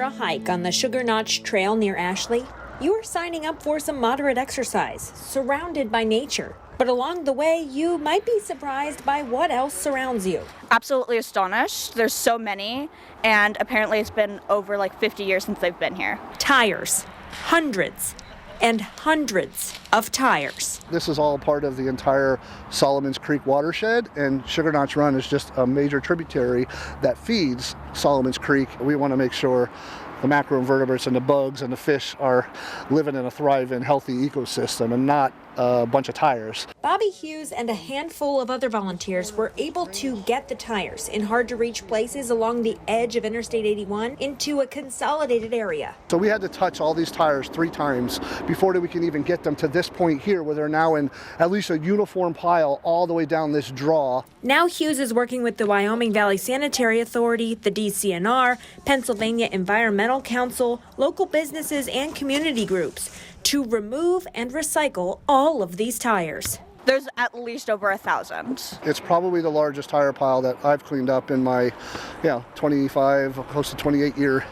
a hike on the Sugar Notch Trail near Ashley, you are signing up for some moderate exercise, surrounded by nature. But along the way, you might be surprised by what else surrounds you. Absolutely astonished. There's so many, and apparently it's been over 50 years since they've been here. Tires. Hundreds and hundreds of tires. This is all part of the entire Solomon's Creek watershed, and Sugar Notch Run is just a major tributary that feeds Solomon's Creek. We want to make sure the macroinvertebrates and the bugs and the fish are living in a thriving, healthy ecosystem and not a bunch of tires. Bobby Hughes and a handful of other volunteers were able to get the tires in hard-to-reach places along the edge of Interstate 81 into a consolidated area. So we had to touch all these tires 3 times before we can even get them to this point here, where they're now in at least a uniform pile all the way down this draw. Now Hughes is working with the Wyoming Valley Sanitary Authority, the DCNR, Pennsylvania Environmental Council, local businesses, and community groups to remove and recycle all of these tires. There's at least over 1,000. It's probably the largest tire pile that I've cleaned up in my 25, close to 28-year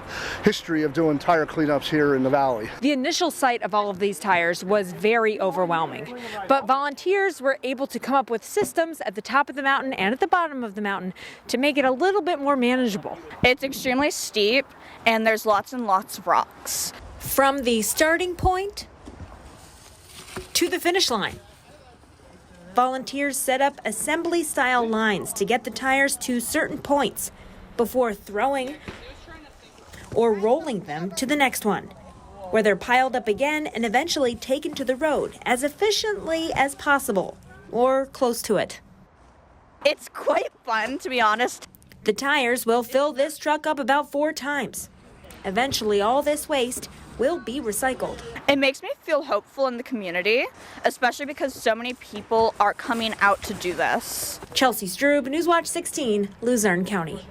history of doing tire cleanups here in the valley. The initial sight of all of these tires was very overwhelming, but volunteers were able to come up with systems at the top of the mountain and at the bottom of the mountain to make it a little bit more manageable. It's extremely steep, and there's lots and lots of rocks. From the starting point to the finish line, volunteers set up assembly-style lines to get the tires to certain points before throwing or rolling them to the next one, where they're piled up again and eventually taken to the road as efficiently as possible, or close to it. It's quite fun, to be honest. The tires will fill this truck up about 4 times. Eventually, all this waste will be recycled. It makes me feel hopeful in the community, especially because so many people are coming out to do this. Chelsea Strub, Newswatch 16, Luzerne County.